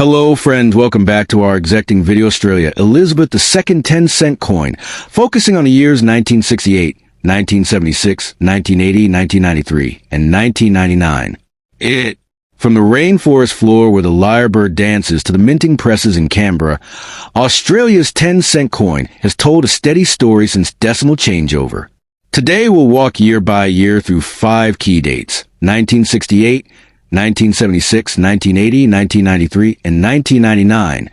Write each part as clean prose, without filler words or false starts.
Hello friends, welcome back to our Exacting Video Australia Elizabeth II 10-cent coin, focusing on the years 1968, 1976, 1980, 1993, and 1999. From the rainforest floor where the lyrebird dances to the minting presses in Canberra, Australia's 10-cent coin has told a steady story since decimal changeover. Today we'll walk year by year through 5 key dates: 1968, 1976, 1980, 1993, and 1999,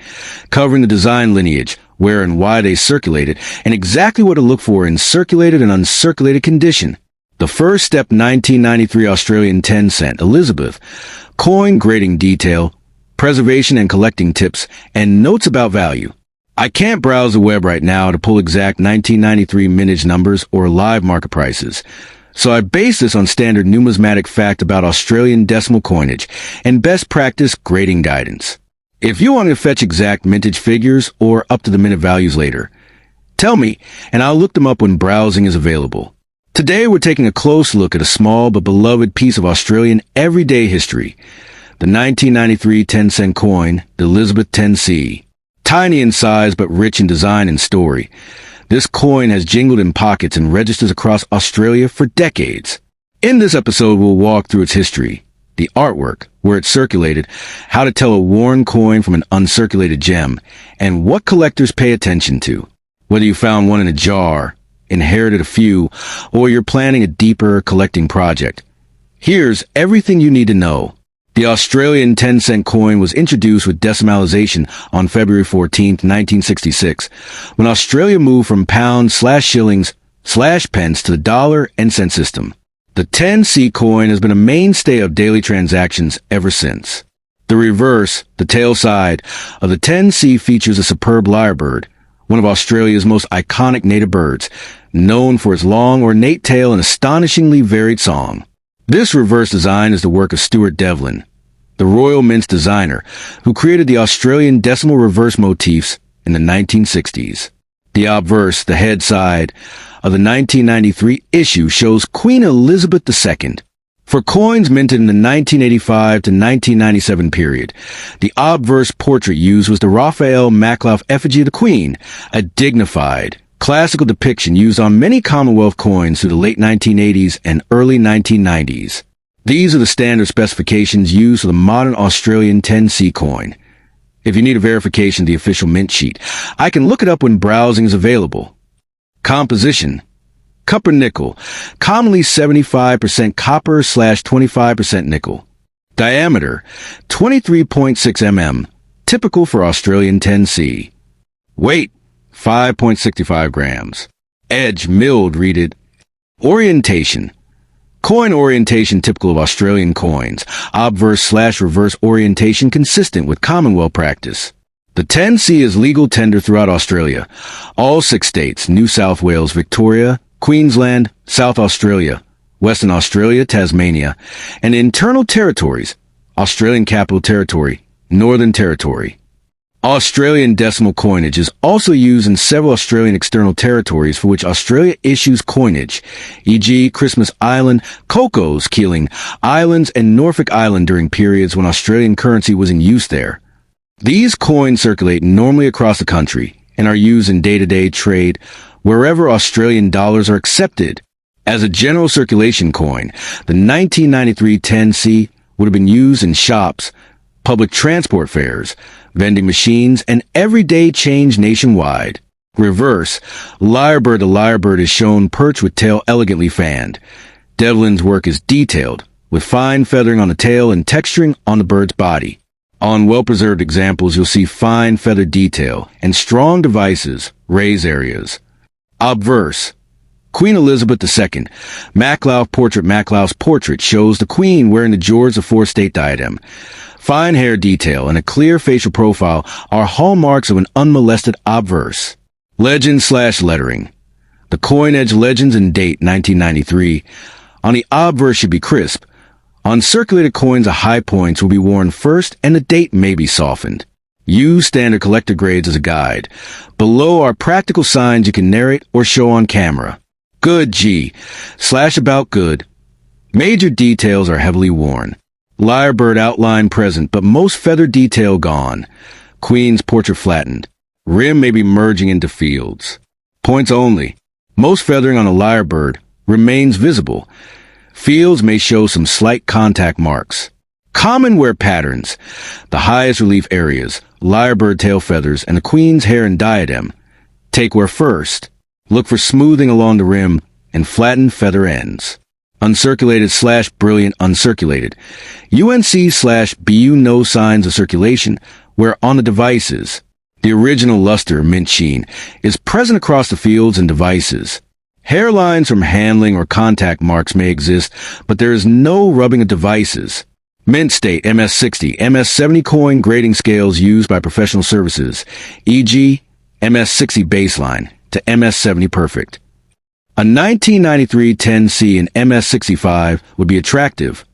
covering the design lineage, where and why they circulated, and exactly what to look for in circulated and uncirculated condition. The first step, 1993 Australian 10-cent Elizabeth, coin grading detail, preservation and collecting tips, and notes about value. I can't browse the web right now to pull exact 1993 mintage numbers or live market prices, so I base this on standard numismatic fact about Australian decimal coinage and best practice grading guidance. If you want to fetch exact mintage figures or up-to-the-minute values later, tell me, and I'll look them up when browsing is available. Today we're taking a close look at a small but beloved piece of Australian everyday history, the 1993 10-cent coin, the Elizabeth 10C. Tiny in size but rich in design and story, this coin has jingled in pockets and registers across Australia for decades. In this episode, we'll walk through its history, the artwork, where it circulated, how to tell a worn coin from an uncirculated gem, and what collectors pay attention to. Whether you found one in a jar, inherited a few, or you're planning a deeper collecting project, here's everything you need to know. The Australian 10-cent coin was introduced with decimalisation on February 14, 1966, when Australia moved from pounds/shillings/pence to the dollar and cent system. The 10C coin has been a mainstay of daily transactions ever since. The reverse, the tail side, of the 10C features a superb lyrebird, one of Australia's most iconic native birds, known for its long, ornate tail and astonishingly varied song. This reverse design is the work of Stuart Devlin, the Royal Mint's designer, who created the Australian decimal reverse motifs in the 1960s. The obverse, the head side, of the 1993 issue shows Queen Elizabeth II. For coins minted in the 1985 to 1997 period, the obverse portrait used was the Raphael Maklouf effigy of the Queen, a dignified, classical depiction used on many Commonwealth coins through the late 1980s and early 1990s. These are the standard specifications used for the modern Australian 10C coin. If you need a verification of the official mint sheet, I can look it up when browsing is available. Composition: copper nickel, commonly 75% copper/25% nickel. Diameter: 23.6 mm, typical for Australian 10C. Weight: 5.65 grams. Edge milled reeded. Orientation: coin orientation typical of Australian coins, obverse/reverse orientation consistent with Commonwealth practice. The 10C is legal tender throughout Australia. All 6 states, New South Wales, Victoria, Queensland, South Australia, Western Australia, Tasmania, and internal territories, Australian Capital Territory, Northern Territory. Australian decimal coinage is also used in several Australian external territories for which Australia issues coinage, e.g. Christmas Island, Cocos, Keeling Islands, and Norfolk Island during periods when Australian currency was in use there. These coins circulate normally across the country and are used in day-to-day trade wherever Australian dollars are accepted. As a general circulation coin, the 1993 10C would have been used in shops, public transport fares, vending machines, and everyday change nationwide. Reverse: lyrebird. The lyrebird is shown perched with tail elegantly fanned. Devlin's work is detailed, with fine feathering on the tail and texturing on the bird's body. On well-preserved examples, you'll see fine feather detail and strong devices, raised areas. Obverse: Queen Elizabeth II. Maklouf portrait. Maklouf's portrait shows the Queen wearing the George IV state diadem. Fine hair detail and a clear facial profile are hallmarks of an unmolested obverse. Legend/lettering: the coin edge legends and date 1993. On the obverse should be crisp. On circulated coins, the high points will be worn first and the date may be softened. Use standard collector grades as a guide. Below are practical signs you can narrate or show on camera. Good G/about good. Major details are heavily worn. Lyrebird outline present, but most feather detail gone. Queen's portrait flattened. Rim may be merging into fields. Points only. Most feathering on a lyrebird remains visible. Fields may show some slight contact marks. Common wear patterns. The highest relief areas, lyrebird tail feathers, and the queen's hair and diadem. Take wear first. Look for smoothing along the rim and flattened feather ends. Uncirculated/brilliant uncirculated. UNC/BU no signs of circulation where on the devices. The original luster mint sheen is present across the fields and devices. Hairlines from handling or contact marks may exist, but there is no rubbing of devices. Mint state MS60, MS70 coin grading scales used by professional services, e.g. MS60 baseline to MS70 perfect. A 1993 10C in MS65 would be attractive.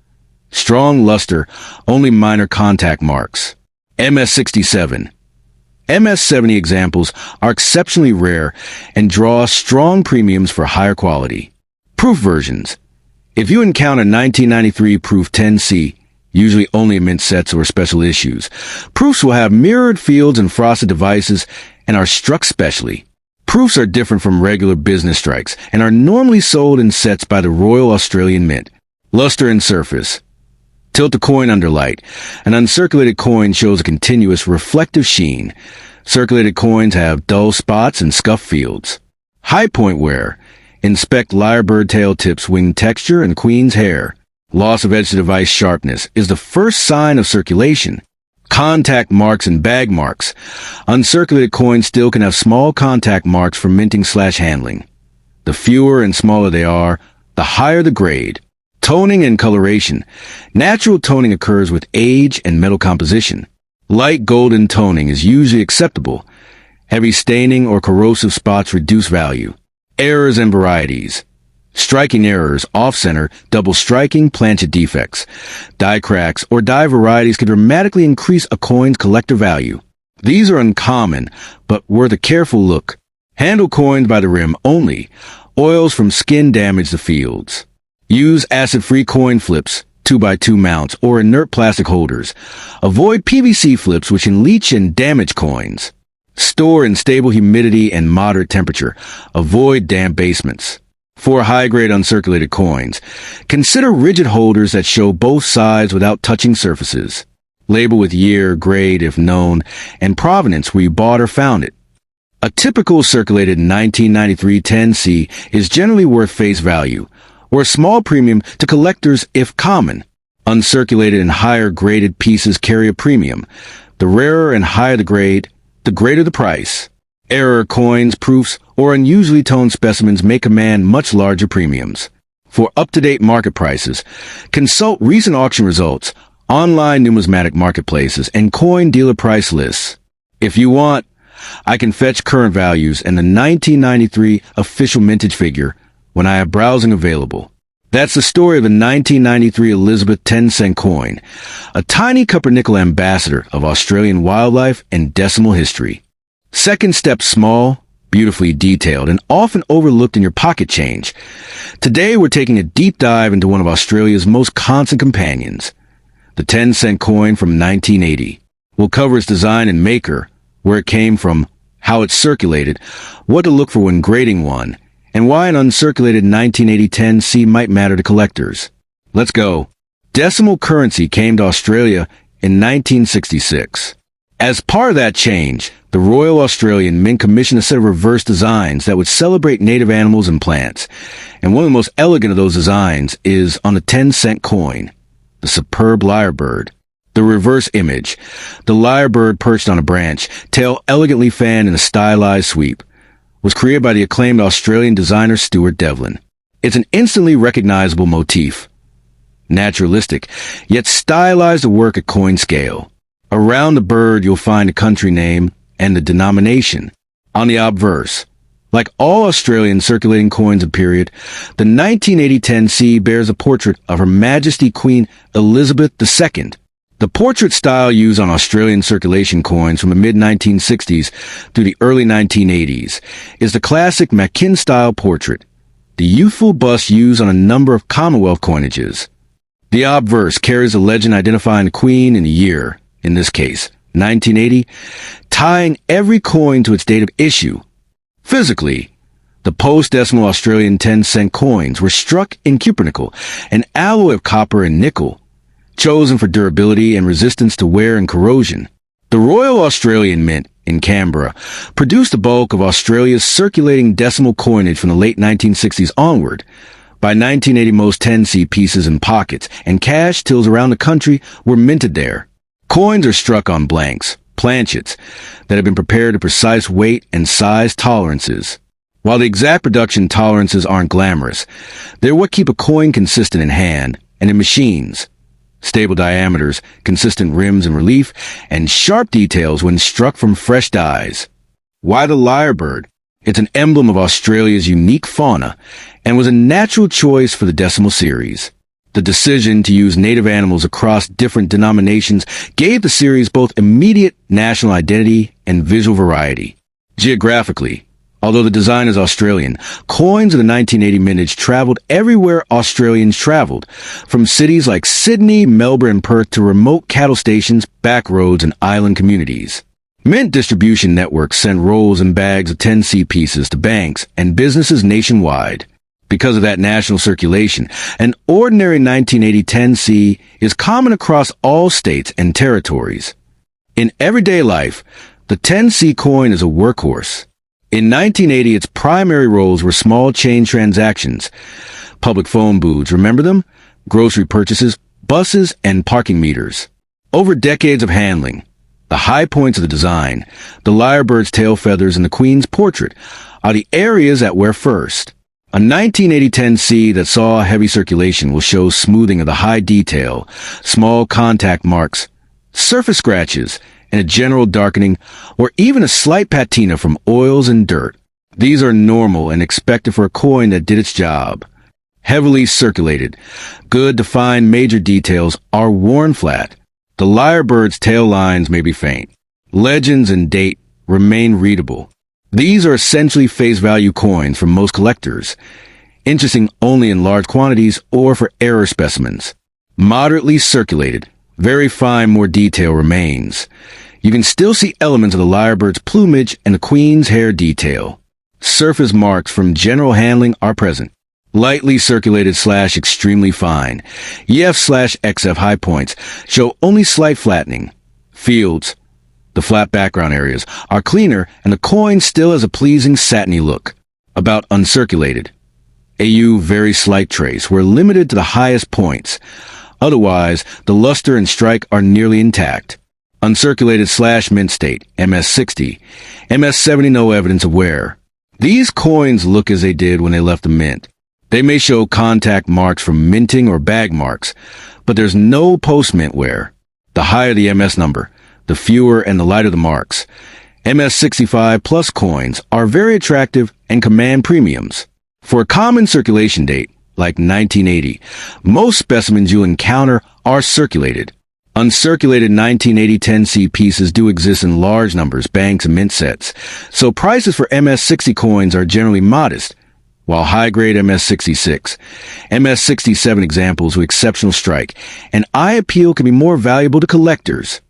Strong luster, only minor contact marks. MS67. MS70 examples are exceptionally rare and draw strong premiums for higher quality. Proof versions. If you encounter 1993 Proof 10C, usually only in mint sets or special issues, proofs will have mirrored fields and frosted devices and are struck specially. Proofs are different from regular business strikes and are normally sold in sets by the Royal Australian Mint. Luster and surface. Tilt the coin under light. An uncirculated coin shows a continuous reflective sheen. Circulated coins have dull spots and scuff fields. High point wear. Inspect lyrebird tail tips, wing texture, and queen's hair. Loss of edge-to-device sharpness is the first sign of circulation. Contact marks and bag marks. Uncirculated coins still can have small contact marks from minting/handling. The fewer and smaller they are, the higher the grade. Toning and coloration. Natural toning occurs with age and metal composition. Light golden toning is usually acceptable. Heavy staining or corrosive spots reduce value. Errors and varieties. Striking errors, off-center, double striking, planchet defects. Die cracks or die varieties can dramatically increase a coin's collector value. These are uncommon, but worth a careful look. Handle coins by the rim only. Oils from skin damage the fields. Use acid-free coin flips, 2x2 mounts, or inert plastic holders. Avoid PVC flips which can leach and damage coins. Store in stable humidity and moderate temperature. Avoid damp basements. For high-grade uncirculated coins, consider rigid holders that show both sides without touching surfaces. Label with year, grade if known, and provenance where you bought or found it. A typical circulated 1993 10C is generally worth face value, or a small premium to collectors if common. Uncirculated and higher graded pieces carry a premium. The rarer and higher the grade, the greater the price. Error coins, proofs, or unusually toned specimens may command much larger premiums. For up-to-date market prices, consult recent auction results, online numismatic marketplaces, and coin dealer price lists. If you want, I can fetch current values and the 1993 official mintage figure when I have browsing available. That's the story of the 1993 Elizabeth 10-cent coin, a tiny copper-nickel ambassador of Australian wildlife and decimal history. Second step, small, beautifully detailed, and often overlooked in your pocket change. Today we're taking a deep dive into one of Australia's most constant companions, the 10-cent coin from 1980. We'll cover its design and maker, where it came from, how it circulated, what to look for when grading one, and why an uncirculated 1980 10C might matter to collectors. Let's go. Decimal currency came to Australia in 1966. As part of that change, the Royal Australian Mint commissioned a set of reverse designs that would celebrate native animals and plants, and one of the most elegant of those designs is on the 10-cent coin, the superb lyrebird. The reverse image, the lyrebird perched on a branch, tail elegantly fanned in a stylized sweep, was created by the acclaimed Australian designer Stuart Devlin. It's an instantly recognizable motif. Naturalistic, yet stylized to work at coin scale. Around the bird you'll find a country name and the denomination. On the obverse, like all Australian circulating coins of period, the 1980 10C bears a portrait of Her Majesty Queen Elizabeth II. The portrait style used on Australian circulation coins from the mid-1960s through the early 1980s is the classic Machin-style portrait, the youthful bust used on a number of Commonwealth coinages. The obverse carries a legend identifying the queen and the year, in this case, 1980, tying every coin to its date of issue. Physically, the post-decimal Australian 10-cent coins were struck in cupronickel, an alloy of copper and nickel, chosen for durability and resistance to wear and corrosion. The Royal Australian Mint in Canberra produced the bulk of Australia's circulating decimal coinage from the late 1960s onward. By 1980, most 10C pieces and pockets and cash tills around the country were minted there. Coins are struck on blanks, planchets, that have been prepared to precise weight and size tolerances. While the exact production tolerances aren't glamorous, they're what keep a coin consistent in hand and in machines. Stable diameters, consistent rims and relief, and sharp details when struck from fresh dies. Why the lyrebird? It's an emblem of Australia's unique fauna and was a natural choice for the decimal series. The decision to use native animals across different denominations gave the series both immediate national identity and visual variety. Geographically, although the design is Australian, coins of the 1980 mintage traveled everywhere Australians traveled, from cities like Sydney, Melbourne, and Perth to remote cattle stations, back roads, and island communities. Mint distribution networks sent rolls and bags of 10C pieces to banks and businesses nationwide. Because of that national circulation, an ordinary 1980 10C is common across all states and territories. In everyday life, the 10C coin is a workhorse. In 1980, its primary roles were small chain transactions, public phone booths, remember them? Grocery purchases, buses, and parking meters. Over decades of handling, the high points of the design, the lyrebird's tail feathers, and the queen's portrait are the areas that wear first. A 1980 10C that saw heavy circulation will show smoothing of the high detail, small contact marks, surface scratches, and a general darkening, or even a slight patina from oils and dirt. These are normal and expected for a coin that did its job. Heavily circulated, good defined major details are worn flat. The lyrebird's tail lines may be faint. Legends and date remain readable. These are essentially face value coins for most collectors, interesting only in large quantities or for error specimens. Moderately circulated, very fine more detail remains. You can still see elements of the lyrebird's plumage and the queen's hair detail. Surface marks from general handling are present. Lightly circulated / extremely fine. EF/XF high points show only slight flattening. Fields, the flat background areas, are cleaner and the coin still has a pleasing satiny look. About uncirculated. AU very slight trace. We're limited to the highest points. Otherwise, the luster and strike are nearly intact. Uncirculated / mint state, MS60. MS70 no evidence of wear. These coins look as they did when they left the mint. They may show contact marks from minting or bag marks, but there's no post-mint wear. The higher the MS number, the fewer and the lighter the marks. MS65 plus coins are very attractive and command premiums. For a common circulation date, like 1980, most specimens you'll encounter are circulated. Uncirculated 1980 10C pieces do exist in large numbers, banks and mint sets, so prices for MS60 coins are generally modest, while high-grade MS66, MS67 examples with exceptional strike, and eye appeal can be more valuable to collectors.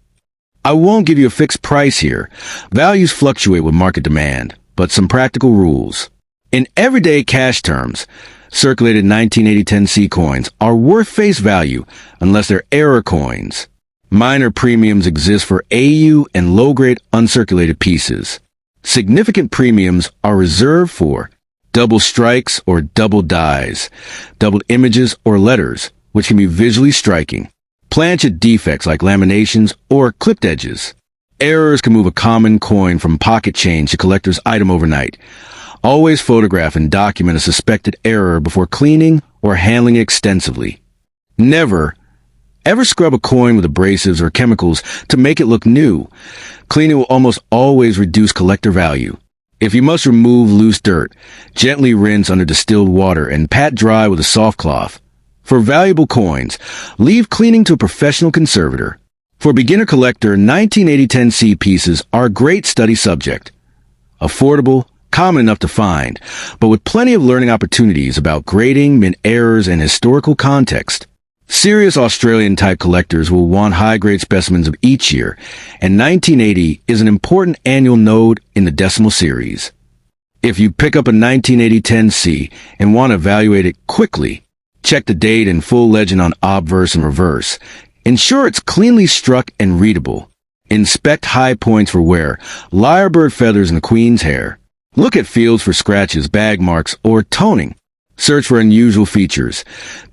I won't give you a fixed price here. Values fluctuate with market demand, but some practical rules. In everyday cash terms, circulated 1980 10C coins are worth face value unless they're error coins. Minor premiums exist for AU and low-grade uncirculated pieces. Significant premiums are reserved for double strikes or double dies, doubled images or letters, which can be visually striking, planchet defects like laminations or clipped edges. Errors can move a common coin from pocket change to collector's item overnight. Always photograph and document a suspected error before cleaning or handling it extensively. Never, ever scrub a coin with abrasives or chemicals to make it look new. Cleaning will almost always reduce collector value. If you must remove loose dirt, gently rinse under distilled water and pat dry with a soft cloth. For valuable coins, leave cleaning to a professional conservator. For beginner collector, 1980 10C pieces are a great study subject. Affordable, common enough to find, but with plenty of learning opportunities about grading, mint errors, and historical context. Serious Australian-type collectors will want high-grade specimens of each year, and 1980 is an important annual node in the decimal series. If you pick up a 1980 10C and want to evaluate it quickly, check the date and full legend on obverse and reverse. Ensure it's cleanly struck and readable. Inspect high points for wear, lyrebird feathers in the queen's hair. Look at fields for scratches, bag marks, or toning. Search for unusual features,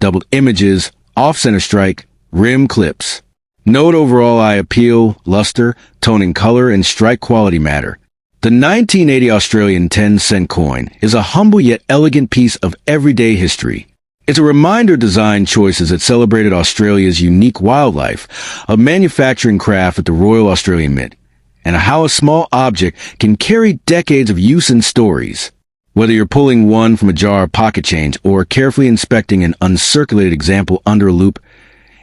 doubled images, off-center strike, rim clips. Note overall eye appeal, luster, toning color, and strike quality matter. The 1980 Australian 10-cent coin is a humble yet elegant piece of everyday history. It's a reminder of design choices that celebrated Australia's unique wildlife, of manufacturing craft at the Royal Australian Mint, and how a small object can carry decades of use and stories. Whether you're pulling one from a jar of pocket change or carefully inspecting an uncirculated example under a loupe,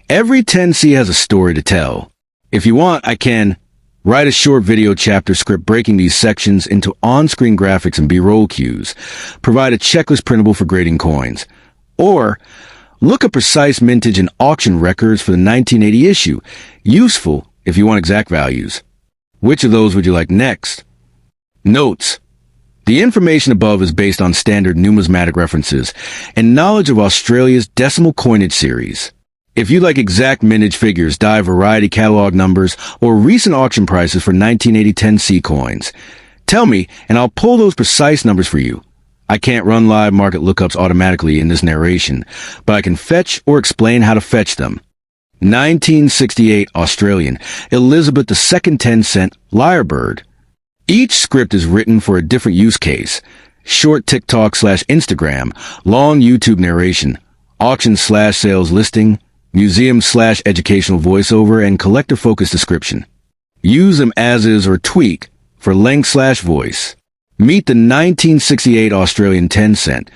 every 10C has a story to tell. If you want, I can write a short video chapter script breaking these sections into on-screen graphics and B-roll cues, provide a checklist printable for grading coins, or look at precise mintage and auction records for the 1980 issue, useful if you want exact values. Which of those would you like next? Notes. The information above is based on standard numismatic references and knowledge of Australia's decimal coinage series. If you like exact mintage figures, dive variety catalog numbers, or recent auction prices for 1980 10C coins, tell me and I'll pull those precise numbers for you. I can't run live market lookups automatically in this narration, but I can fetch or explain how to fetch them. 1968 Australian Elizabeth II 10-cent lyrebird. Each script is written for a different use case. Short TikTok/Instagram, long YouTube narration, auction/sales listing, museum/educational voiceover, and collector-focused description. Use them as is or tweak for length/voice. Meet the 1968 Australian 10-cent,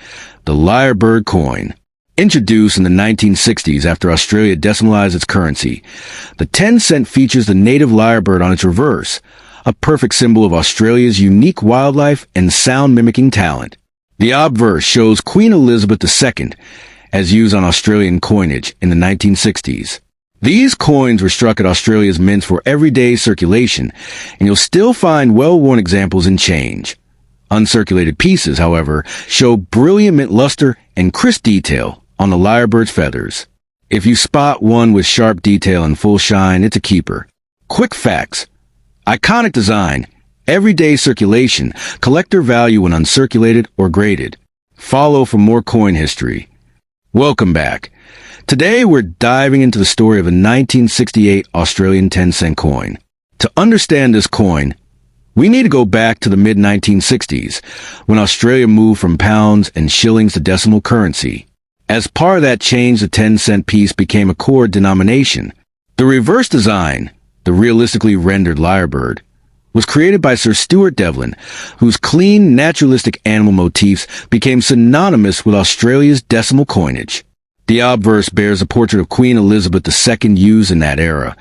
the lyrebird coin. Introduced in the 1960s after Australia decimalized its currency, the 10-cent features the native lyrebird on its reverse, a perfect symbol of Australia's unique wildlife and sound-mimicking talent. The obverse shows Queen Elizabeth II, as used on Australian coinage in the 1960s. These coins were struck at Australia's mints for everyday circulation, and you'll still find well-worn examples in change. Uncirculated pieces, however, show brilliant mint luster and crisp detail on the lyrebird's feathers. If you spot one with sharp detail and full shine, it's a keeper. Quick facts. Iconic design, everyday circulation, collector value when uncirculated or graded. Follow for more coin history. Welcome back. Today we're diving into the story of a 1968 Australian 10-cent coin. To understand this coin, we need to go back to the mid-1960s, when Australia moved from pounds and shillings to decimal currency. As part of that change, the 10-cent piece became a core denomination. The reverse design, the realistically rendered lyrebird, was created by Sir Stuart Devlin, whose clean, naturalistic animal motifs became synonymous with Australia's decimal coinage. The obverse bears a portrait of Queen Elizabeth II used in that era,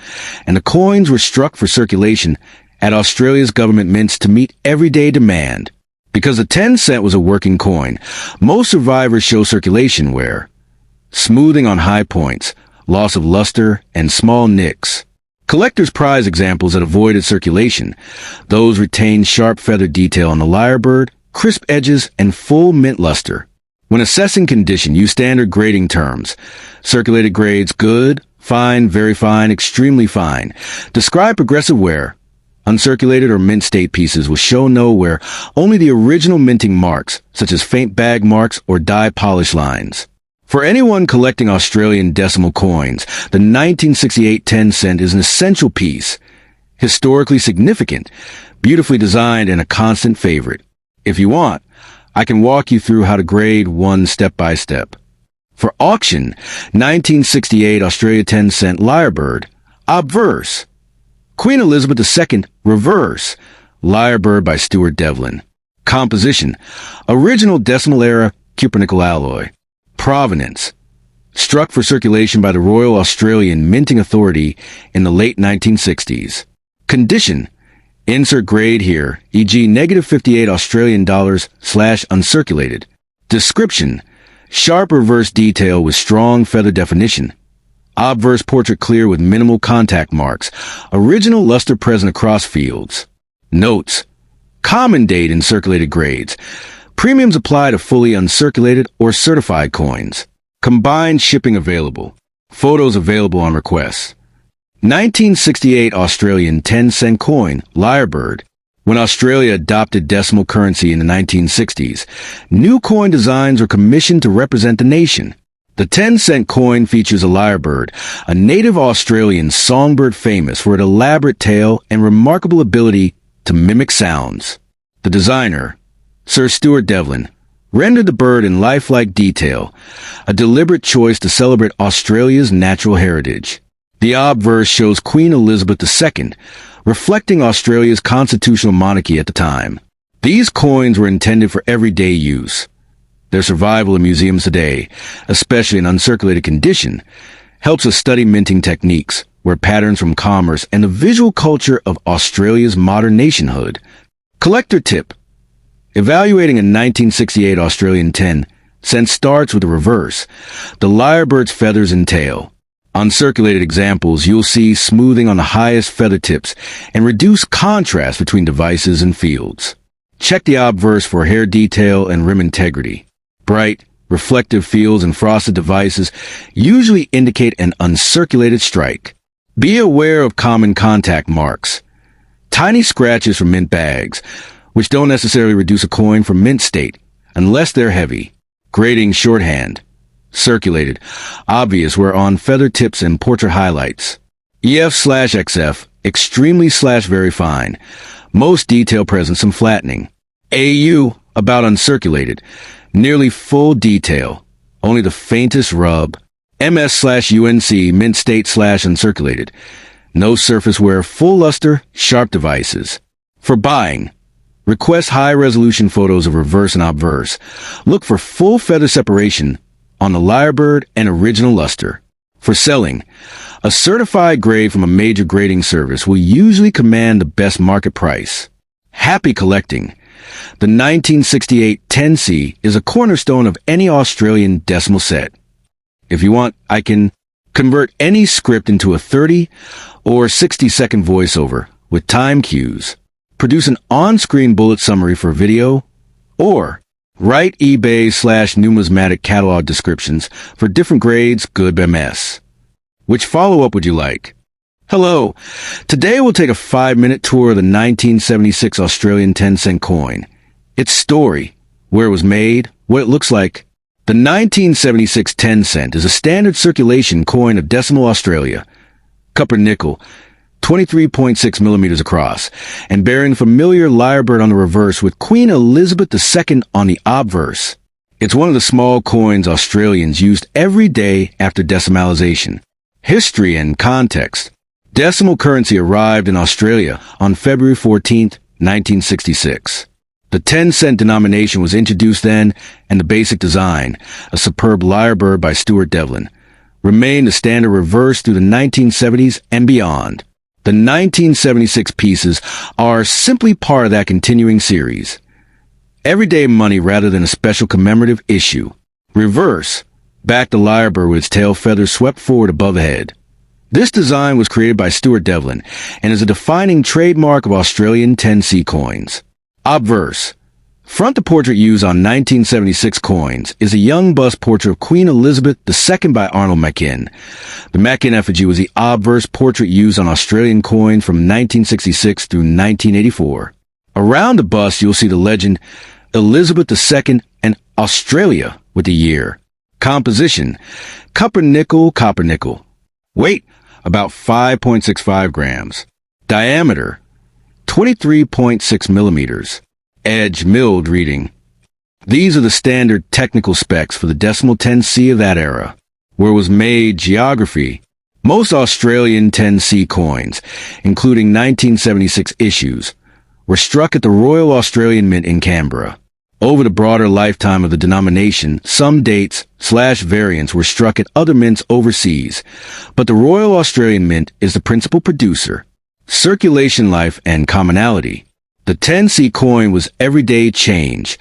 and the coins were struck for circulation at Australia's government mints to meet everyday demand. Because the 10-cent was a working coin, most survivors show circulation wear, smoothing on high points, loss of luster, and small nicks. Collectors prize examples that avoided circulation. Those retained sharp feather detail on the lyrebird, crisp edges, and full mint luster. When assessing condition, use standard grading terms. Circulated grades: good, fine, very fine, extremely fine. Describe progressive wear. Uncirculated or mint state pieces will show no wear, only the original minting marks, such as faint bag marks or dye polish lines. For anyone collecting Australian decimal coins, the 1968 10-cent is an essential piece, historically significant, beautifully designed, and a constant favorite. If you want, I can walk you through how to grade one step by step. For auction, 1968 Australia 10-cent lyrebird, obverse. Queen Elizabeth II, reverse, lyrebird by Stuart Devlin. Composition, original decimal era cupronickel alloy. Provenance, struck for circulation by the Royal Australian Minting Authority in the late 1960s. Condition, insert grade here, e.g. -58 Australian dollars / uncirculated. Description, sharp reverse detail with strong feather definition. Obverse portrait clear with minimal contact marks. Original luster present across fields. Notes. Common date in circulated grades. Premiums apply to fully uncirculated or certified coins. Combined shipping available. Photos available on request. 1968 Australian 10-cent coin, lyrebird. When Australia adopted decimal currency in the 1960s, new coin designs were commissioned to represent the nation. The 10-cent coin features a lyrebird, a native Australian songbird famous for its elaborate tail and remarkable ability to mimic sounds. The designer, Sir Stuart Devlin, rendered the bird in lifelike detail, a deliberate choice to celebrate Australia's natural heritage. The obverse shows Queen Elizabeth II, reflecting Australia's constitutional monarchy at the time. These coins were intended for everyday use. Their survival in museums today, especially in uncirculated condition, helps us study minting techniques, where patterns from commerce and the visual culture of Australia's modern nationhood. Collector tip. Evaluating a 1968 Australian 10-cent starts with the reverse, the lyrebird's feathers and tail. On circulated examples, you'll see smoothing on the highest feather tips and reduced contrast between devices and fields. Check the obverse for hair detail and rim integrity. Bright, reflective fields and frosted devices usually indicate an uncirculated strike. Be aware of common contact marks. Tiny scratches from mint bags, which don't necessarily reduce a coin from mint state, unless they're heavy. Grading shorthand. Circulated. Obvious where on feather tips and portrait highlights. EF/XF, extremely/very fine. Most detail present some flattening. AU, about uncirculated. Nearly full detail. Only the faintest rub. MS/UNC, mint state/uncirculated. No surface wear, full luster, sharp devices. For buying, request high-resolution photos of reverse and obverse. Look for full feather separation on the lyrebird and original luster. For selling, a certified grade from a major grading service will usually command the best market price. Happy collecting. The 1968 10C is a cornerstone of any Australian decimal set. If you want, I can convert any script into a 30 or 60-second voiceover with time cues, produce an on-screen bullet summary for video, or write eBay/numismatic catalog descriptions for different grades, good MS. Which follow-up would you like? Hello. Today we'll take a 5-minute tour of the 1976 Australian 10-cent coin. Its story, where it was made, what it looks like. The 1976 10-cent is a standard circulation coin of decimal Australia. Copper nickel, 23.6 millimeters across, and bearing familiar lyrebird on the reverse with Queen Elizabeth II on the obverse. It's one of the small coins Australians used every day after decimalization. History and context. Decimal currency arrived in Australia on February 14, 1966. The 10-cent denomination was introduced then, and the basic design, a superb lyrebird by Stuart Devlin, remained the standard reverse through the 1970s and beyond. The 1976 pieces are simply part of that continuing series. Everyday money rather than a special commemorative issue. Reverse, back the lyrebird with its tail feathers swept forward above the head. This design was created by Stuart Devlin and is a defining trademark of Australian 10C coins. Obverse. Front the portrait used on 1976 coins is a young bust portrait of Queen Elizabeth II by Arnold Machin. The Machin effigy was the obverse portrait used on Australian coins from 1966 through 1984. Around the bust you'll see the legend Elizabeth II and Australia with the year. Composition. Copper nickel. Weight, about 5.65 grams. Diameter, 23.6 millimeters. Edge milled reading. These are the standard technical specs for the decimal 10C of that era. Where it was made, geography. Most Australian 10C coins, including 1976 issues, were struck at the Royal Australian Mint in Canberra. Over the broader lifetime of the denomination, some dates/variants were struck at other mints overseas, but the Royal Australian Mint is the principal producer. Circulation life and commonality. The 10C coin was everyday change.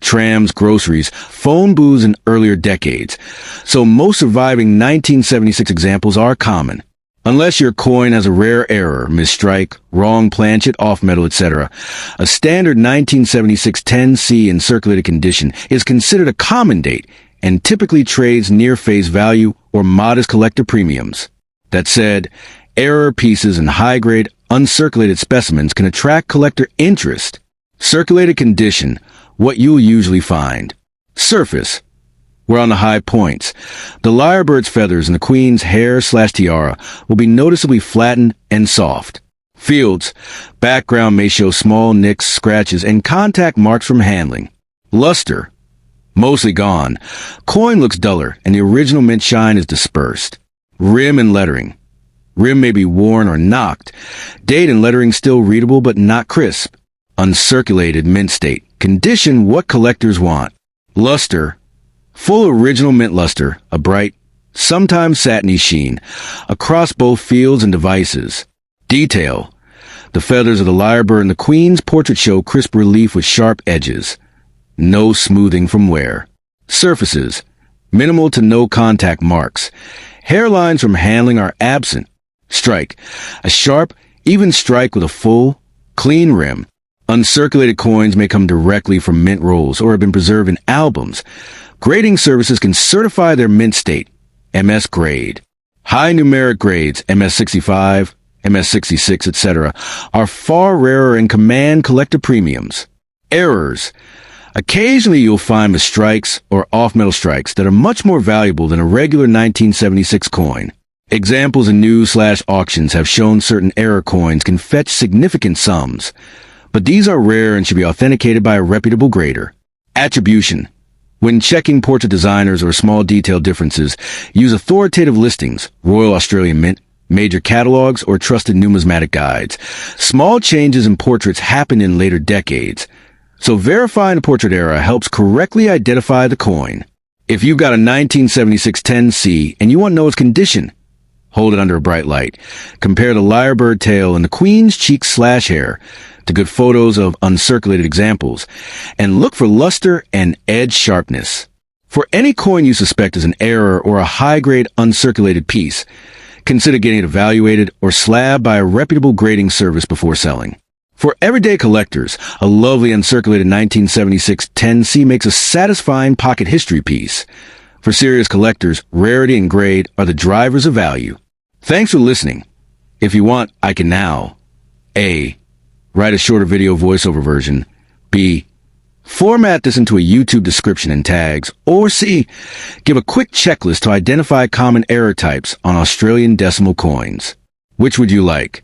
trams, groceries, phone booths in earlier decades, so most surviving 1976 examples are common. Unless your coin has a rare error, misstrike, wrong planchet, off metal, etc., a standard 1976 10C in circulated condition is considered a common date and typically trades near face value or modest collector premiums. That said, error pieces and high-grade, uncirculated specimens can attract collector interest. Circulated condition, what you'll usually find. Surface, where on the high points, the lyrebird's feathers and the queen's hair/tiara will be noticeably flattened and soft. Fields, background may show small nicks, scratches, and contact marks from handling. Luster, mostly gone. Coin looks duller, and the original mint shine is dispersed. Rim and lettering. Rim may be worn or knocked. Date and lettering still readable but not crisp. Uncirculated mint state. Condition what collectors want. Luster, full original mint luster, a bright, sometimes satiny sheen, across both fields and devices. Detail, the feathers of the lyrebird and the queen's portrait show crisp relief with sharp edges. No smoothing from wear. Surfaces, minimal to no contact marks. Hairlines from handling are absent. Strike, a sharp, even strike with a full, clean rim. Uncirculated coins may come directly from mint rolls or have been preserved in albums. Grading services can certify their mint state, MS grade. High numeric grades, MS65, MS66, etc., are far rarer and command collector premiums. Errors. Occasionally you'll find misstrikes or off-metal strikes that are much more valuable than a regular 1976 coin. Examples in news/auctions have shown certain error coins can fetch significant sums, but these are rare and should be authenticated by a reputable grader. Attribution. When checking portrait designers or small detail differences, use authoritative listings, Royal Australian Mint, major catalogs, or trusted numismatic guides. Small changes in portraits happen in later decades, so verifying the portrait era helps correctly identify the coin. If you've got a 1976 10C and you want to know its condition, hold it under a bright light. Compare the lyrebird tail and the queen's cheek/hair to good photos of uncirculated examples, and look for luster and edge sharpness. For any coin you suspect is an error or a high-grade uncirculated piece, consider getting it evaluated or slabbed by a reputable grading service before selling. For everyday collectors, a lovely uncirculated 1976 10C makes a satisfying pocket history piece. For serious collectors, rarity and grade are the drivers of value. Thanks for listening. If you want, I can now A. Write a shorter video voiceover version. B. Format this into a YouTube description and tags. Or C. Give a quick checklist to identify common error types on Australian decimal coins. Which would you like?